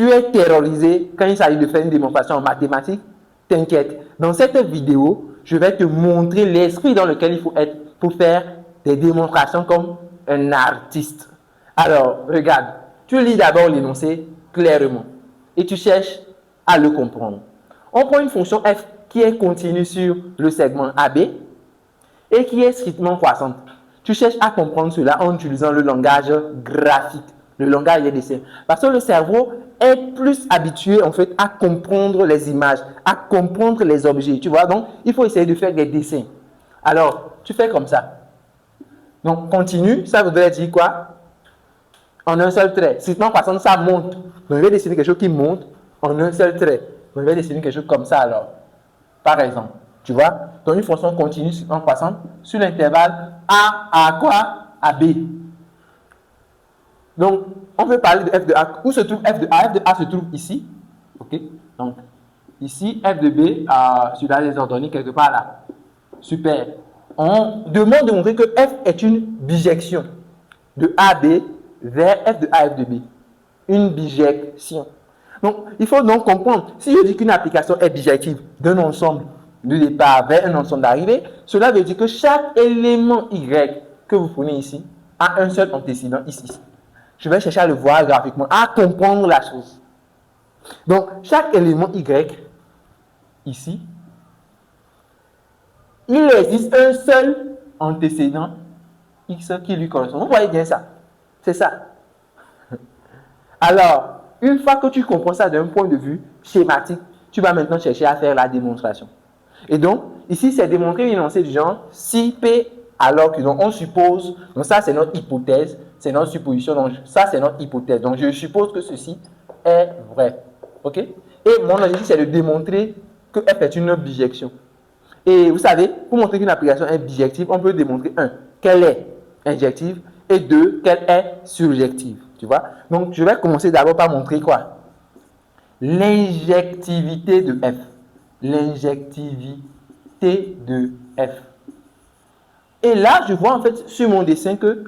Tu es terrorisé quand il s'agit de faire une démonstration en mathématiques? T'inquiète. Dans cette vidéo, je vais te montrer l'esprit dans lequel il faut être pour faire des démonstrations comme un artiste. Alors, regarde, tu lis d'abord l'énoncé clairement et tu cherches à le comprendre. On prend une fonction f qui est continue sur le segment AB et qui est strictement croissante. Tu cherches à comprendre cela en utilisant le langage graphique, le langage des dessins. Parce que le cerveau est plus habitué en fait à comprendre les images, à comprendre les objets. Tu vois, donc il faut essayer de faire des dessins. Alors, tu fais comme ça. Donc, continue, ça voudrait dire quoi? En un seul trait. Strictement croissante, ça monte. Donc, je vais dessiner quelque chose qui monte en un seul trait. Donc, je vais dessiner quelque chose comme ça alors. Par exemple, tu vois, donc une fonction continue en croissante sur l'intervalle A à quoi? À B. Donc, on peut parler de f de A. Où se trouve f de A? F de A se trouve ici. OK? Donc, ici, f de B, sur les ordonnées quelque part là. Super. On demande de montrer que f est une bijection de AB vers f de A, f de B. Une bijection. Donc, il faut donc comprendre, si je dis qu'une application est bijective d'un ensemble de départ vers un ensemble d'arrivée, cela veut dire que chaque élément Y que vous prenez ici a un seul antécédent ici. Je vais chercher à le voir graphiquement, à comprendre la chose. Donc, chaque élément Y, ici, il existe un seul antécédent X qui lui correspond. Vous voyez bien ça? C'est ça. Alors, une fois que tu comprends ça d'un point de vue schématique, tu vas maintenant chercher à faire la démonstration. Et donc, ici, c'est démontrer une énoncé du genre si P, alors que donc, on suppose, donc ça c'est notre hypothèse, c'est notre supposition, donc ça c'est notre hypothèse. Donc, je suppose que ceci est vrai. OK? Et mon objectif, c'est de démontrer que F est une bijection. Et vous savez, pour montrer qu'une application est bijective, on peut démontrer, un, qu'elle est injective, et deux, qu'elle est surjective. Tu vois? Donc, je vais commencer d'abord par montrer quoi? L'injectivité de F. L'injectivité de F. Et là, je vois en fait sur mon dessin que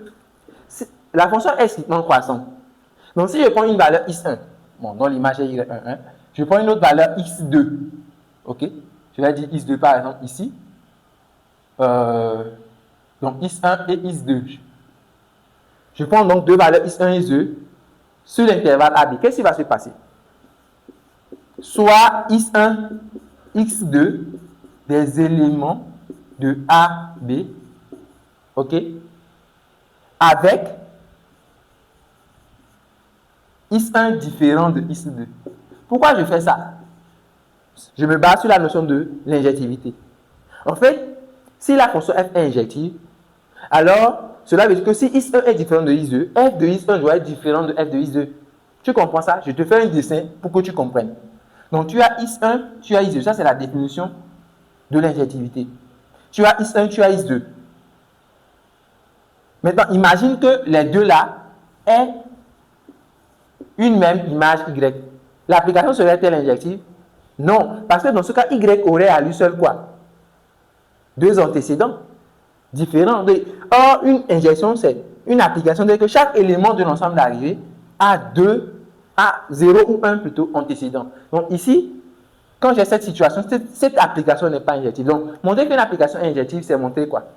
la fonction est strictement croissante. Donc, si je prends une valeur x1, bon, dans l'image est y11, je prends une autre valeur x2. OK? Je vais dire x2 par exemple ici. Donc, x1 et x2. Je prends donc deux valeurs x1 et x2 sur l'intervalle AB. Qu'est-ce qui va se passer? Soit x1, x2, des éléments de AB, OK, avec x1 différent de x2. Pourquoi je fais ça? Je me base sur la notion de l'injectivité. En fait, si la fonction f est injective, alors cela veut dire que si x1 est différent de x2, f de x1 doit être différent de f de x2. Tu comprends ça? Je te fais un dessin pour que tu comprennes. Donc, tu as x1, tu as x2. Ça, c'est la définition de l'injectivité. Tu as x1, tu as x2. Maintenant, imagine que les deux là aient une même image y. L'application serait-elle injective? Non, parce que dans ce cas, y aurait à lui seul quoi? Deux antécédents différents. Or, une injection, c'est une application dès que chaque élément de l'ensemble d'arrivée a 0 ou 1 plutôt antécédent. Donc ici, quand j'ai cette situation, cette application n'est pas injective. Donc, montrer qu'une application est injective, c'est montrer quoi?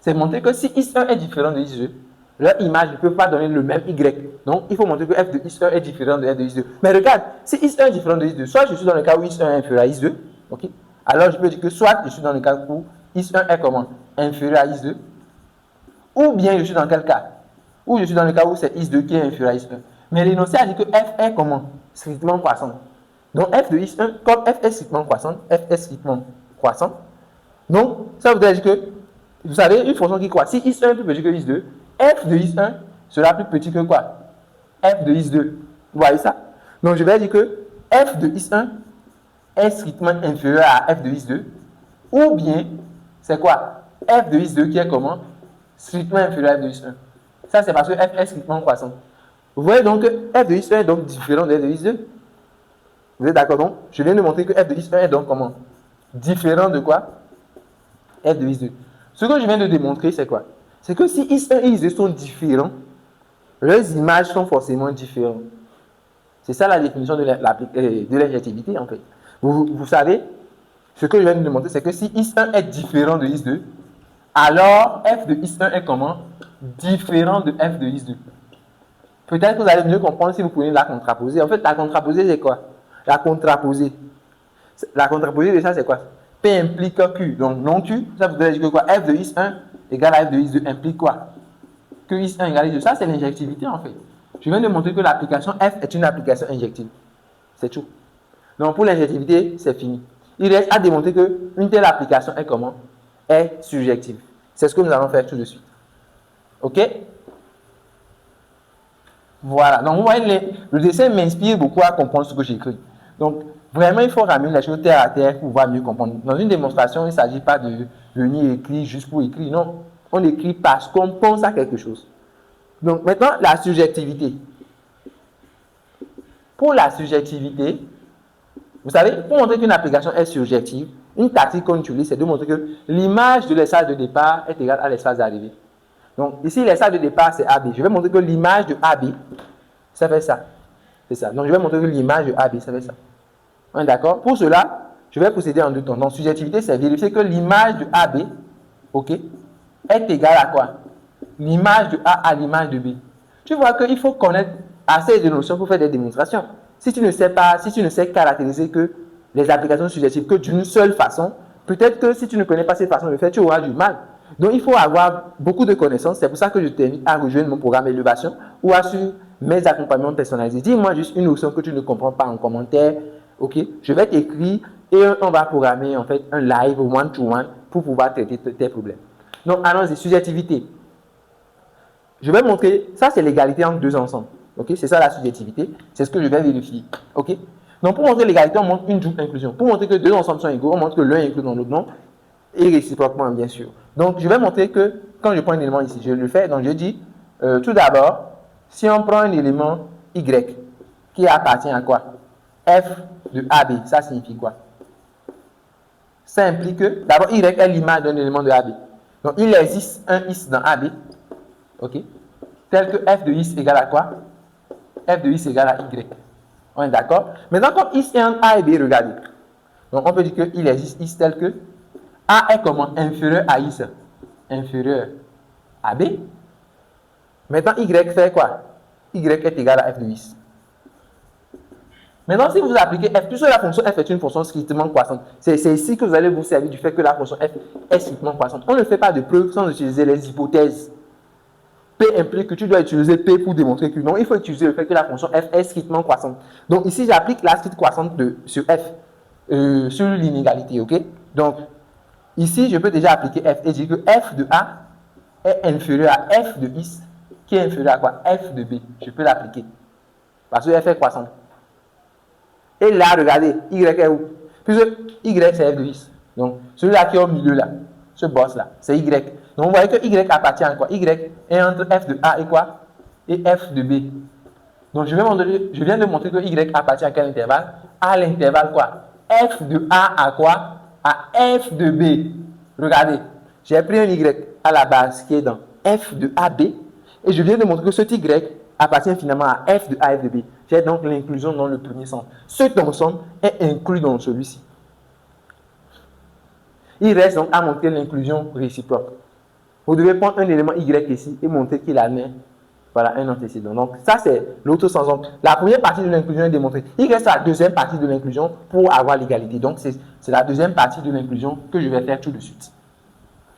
C'est montrer que si x1 est différent de x2, leur image ne peut pas donner le même y. Donc, il faut montrer que f de x1 est différent de f de x2. Mais regarde, si x1 est différent de x2, soit je suis dans le cas où x1 est inférieur à x2, ok? Alors je peux dire que soit je suis dans le cas où x1 est comment? Inférieur à x2, ou bien je suis dans quel cas? Ou je suis dans le cas où c'est x2 qui est inférieur à x1. Mais l'énoncé a dit que f est comment? Strictement croissant. Donc f de x1, comme f est strictement croissante, f est strictement croissant. Donc, ça veut dire que, vous savez, une fonction qui croît, si x1 est plus petit que x2, f de x1 sera plus petit que quoi? F de x2. Vous voyez ça? Donc, je vais dire que f de x1 est strictement inférieur à f de x2, ou bien, c'est quoi? F de x2 qui est comment? Strictement inférieur à f de x1. Ça, c'est parce que f est strictement croissant. Vous voyez donc que f de x1 est donc différent de f de x2. Vous êtes d'accord? Donc, je viens de montrer que f de x1 est donc comment? Différent de quoi? F de x2. Ce que je viens de démontrer, c'est quoi? C'est que si x1 et x2 sont différents, leurs images sont forcément différentes. C'est ça la définition de l'injectivité en fait. Vous savez, ce que je viens de vous montrer, c'est que si IS1 est différent de IS2, alors f de IS1 est comment? Différent de f de IS2. Peut-être que vous allez mieux comprendre si vous prenez la contraposée. En fait, la contraposée, c'est quoi? La contraposée de ça, c'est quoi? P implique Q. Donc, non Q, ça voudrait dire que quoi? F de IS1 égale à F de IS2 implique quoi? Que IS1 égale IS2. Ça, c'est l'injectivité, en fait. Je viens de montrer que l'application F est une application injective. C'est tout. Donc, pour l'injectivité, c'est fini. Il reste à démontrer qu'une telle application est comment? Est surjective. C'est ce que nous allons faire tout de suite. OK? Voilà. Donc, vous voyez, le dessin m'inspire beaucoup à comprendre ce que j'écris. Donc, vraiment, il faut ramener les choses terre à terre pour pouvoir mieux comprendre. Dans une démonstration, il ne s'agit pas de venir écrire juste pour écrire. Non. On écrit parce qu'on pense à quelque chose. Donc, maintenant, la surjectivité. Pour la surjectivité, vous savez, pour montrer qu'une application est surjective, une tactique qu'on utilise, c'est de montrer que l'image de l'espace de départ est égale à l'espace d'arrivée. Donc, ici, l'espace de départ, c'est AB. Je vais montrer que l'image de AB, ça fait ça. C'est ça. Donc, je vais montrer que l'image de AB, ça fait ça. On est d'accord? Pour cela, je vais procéder en deux temps. Donc, subjectivité, c'est vérifier que l'image de AB, OK, est égale à quoi? L'image de A à l'image de B. Tu vois qu'il faut connaître assez de notions pour faire des démonstrations. Si tu ne sais pas, si tu ne sais caractériser que les applications subjectives que d'une seule façon, peut-être que si tu ne connais pas cette façon de faire, tu auras du mal. Donc, il faut avoir beaucoup de connaissances. C'est pour ça que je t'invite à rejoindre mon programme Élévation ou à suivre mes accompagnements personnalisés. Dis-moi juste une notion que tu ne comprends pas en commentaire. OK? Je vais t'écrire et on va programmer en fait un live one-to-one pour pouvoir traiter tes problèmes. Donc, allons-y, subjectivité. Je vais montrer, ça c'est l'égalité entre deux ensembles. OK? C'est ça la subjectivité. C'est ce que je vais vérifier. OK? Donc, pour montrer l'égalité, on montre une double inclusion. Pour montrer que deux ensembles sont égaux, on montre que l'un est inclus dans l'autre, non? Et réciproquement, bien sûr. Donc, je vais montrer que quand je prends un élément ici, je le fais. Donc, je dis, tout d'abord, si on prend un élément Y qui appartient à quoi? F de AB, ça signifie quoi? Ça implique que, d'abord, Y est l'image d'un élément de AB. Donc, il existe un Is dans AB, OK? Tel que F de Is égale à quoi? F de Is égale à Y. On est d'accord? Maintenant, comme Is est entre A et B, regardez. Donc, on peut dire qu'il existe Is tel que A est comment? Inférieur à Is. Inférieur à B. Maintenant, Y fait quoi? Y est égal à F de Is. Maintenant, si vous appliquez F, puisque la fonction F est une fonction strictement croissante, c'est ici que vous allez vous servir du fait que la fonction F est strictement croissante. On ne fait pas de preuve sans utiliser les hypothèses. P implique que tu dois utiliser P pour démontrer que non, il faut utiliser le fait que la fonction F est strictement croissante. Donc ici, j'applique la stricte croissante sur F, sur l'inégalité, ok? Donc, ici, je peux déjà appliquer F et dire que F de A est inférieur à F de Is, qui est inférieur à quoi? F de B. Je peux l'appliquer. Parce que F est croissante. Et là, regardez, Y est où? Puisque Y, c'est F de Is. Donc, celui-là qui est au milieu, là, ce boss-là, c'est Y. Donc, vous voyez que Y appartient à quoi? Y est entre F de A et quoi? Et F de B. Donc, je viens de montrer que Y appartient à quel intervalle? À l'intervalle quoi? F de A à quoi? À F de B. Regardez, j'ai pris un Y à la base qui est dans F de AB et je viens de montrer que cet Y appartient finalement à F de A, F de B. J'ai donc l'inclusion dans le premier sens. Cet ensemble est inclus dans celui-ci. Il reste donc à montrer l'inclusion réciproque. Vous devez prendre un élément Y ici et montrer qu'il a un antécédent. Donc, ça, c'est l'autre sens. Donc, la première partie de l'inclusion est démontrée. Il reste la deuxième partie de l'inclusion pour avoir l'égalité. Donc, c'est la deuxième partie de l'inclusion que je vais faire tout de suite.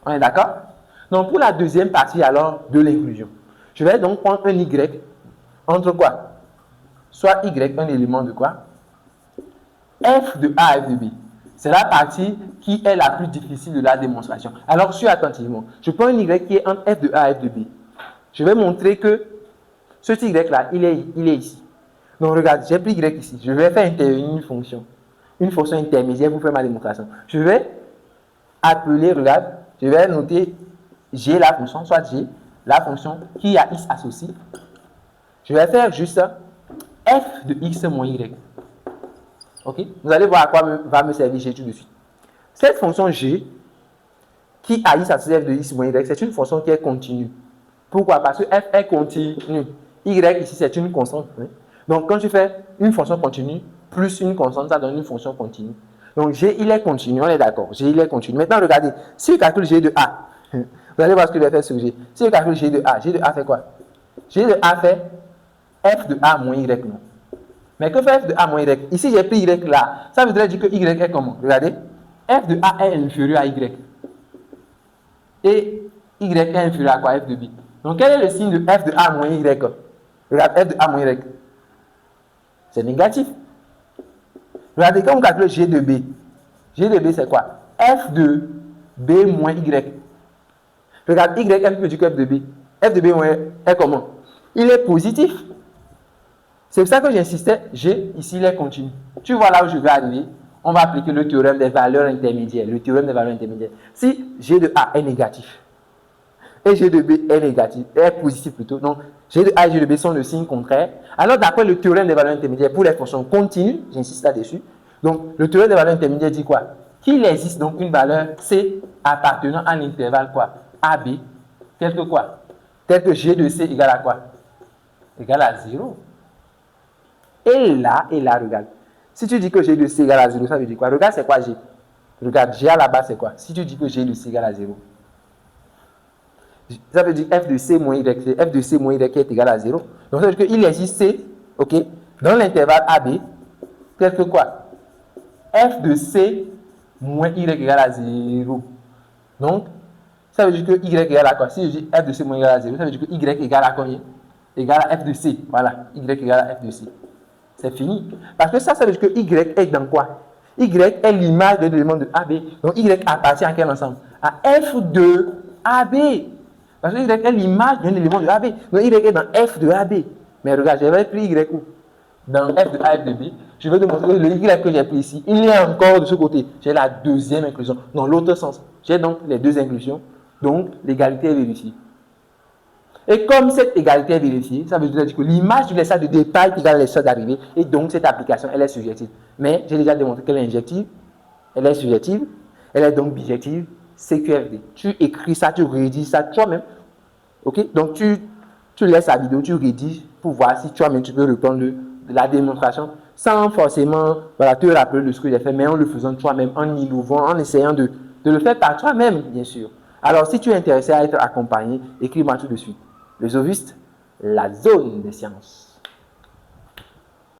On est d'accord? Donc, pour la deuxième partie, alors, de l'inclusion, je vais donc prendre un Y entre quoi? Soit Y, un élément de quoi? F de A, F de B. C'est la partie qui est la plus difficile de la démonstration. Alors, suis attentivement. Je prends un Y qui est entre F de A et F de B. Je vais montrer que ce Y-là, il est ici. Donc, regarde, j'ai pris Y ici. Je vais faire intervenir une fonction intermédiaire pour faire ma démonstration. Je vais appeler, regarde, je vais noter G la fonction, soit G, la fonction qui a X associé. Je vais faire juste F de X moins Y. OK? Vous allez voir à quoi va me servir G tout de suite. Cette fonction G, qui a X associé F de X moins Y, c'est une fonction qui est continue. Pourquoi? Parce que F est continue. Y ici, c'est une constante. Oui. Donc, quand tu fais une fonction continue plus une constante, ça donne une fonction continue. Donc, G, il est continu, on est d'accord. G, il est continu. Maintenant, regardez, si je calcule G de A, vous allez voir ce que je vais faire sur G. Si je calcule G de A fait quoi? G de A fait F de A moins Y, non. Mais que fait F de A moins Y? Ici, j'ai pris Y là. Ça voudrait dire que Y est comment? Regardez. F de A est inférieur à Y. Et Y est inférieur à quoi? F de B. Donc, quel est le signe de F de A moins Y? Regarde, F de A moins Y. C'est négatif. Regardez, quand on calcule G de B, G de B, c'est quoi? F de B moins Y. Regarde, Y est plus petit que F de B. F de B moins est comment? Il est positif. C'est pour ça que j'insistais, G, ici, il est continu. Tu vois là où je vais arriver, on va appliquer le théorème des valeurs intermédiaires. Le théorème des valeurs intermédiaires. Si G de A est négatif, et G de B est négatif, est positif plutôt, donc G de A et G de B sont le signe contraire. Alors, d'après le théorème des valeurs intermédiaires pour les fonctions continues, j'insiste là-dessus, donc le théorème des valeurs intermédiaires dit quoi? Qu'il existe donc une valeur C appartenant à l'intervalle quoi? AB, tel que quoi? Tel que G de C égale à quoi? Égale à 0. Et là, regarde. Si tu dis que G de C égale à 0, ça veut dire quoi? Regarde, c'est quoi G? Regarde, G à la base, c'est quoi? Si tu dis que G de C égale à 0, ça veut dire F de C moins Y, c'est F de C moins Y qui est égal à 0. Donc, ça veut dire qu'il existe C, ok, dans l'intervalle AB, tel que quoi? F de C moins Y égale à 0. Donc, ça veut dire que Y égale à quoi? Si je dis F de C moins Y égale à 0, ça veut dire que Y égale à combien? Égale à F de C. Voilà, Y égale à F de C. C'est fini. Parce que ça veut dire que Y est dans quoi? Y est l'image de l'élément de AB. Donc, Y appartient à quel ensemble? À F de AB. Parce que Y est l'image d'un élément de AB. Donc, Y est dans F de AB. Mais regarde, j'avais pris Y où? Dans F de A, F de B. Je vais te montrer que le Y que j'ai pris ici, il est encore de ce côté. J'ai la deuxième inclusion. Dans l'autre sens. J'ai donc les deux inclusions. Donc, l'égalité est vérifiée. Et comme cette égalité est vérifiée, ça veut dire que l'image du laissage de départ est égale à laissage d'arrivée. Et donc, cette application, elle est subjective. Mais j'ai déjà démontré qu'elle est injective. Elle est subjective. Elle est donc bijective. CQFD. Tu écris ça, tu rédiges ça toi-même. Ok? Donc, tu laisses la vidéo, tu rédiges pour voir si toi-même tu peux reprendre la démonstration sans forcément te rappeler de ce que j'ai fait, mais en le faisant toi-même, en innovant, en essayant de le faire par toi-même, bien sûr. Alors, si tu es intéressé à être accompagné, écris-moi tout de suite. Le Zoviste, la zone des sciences.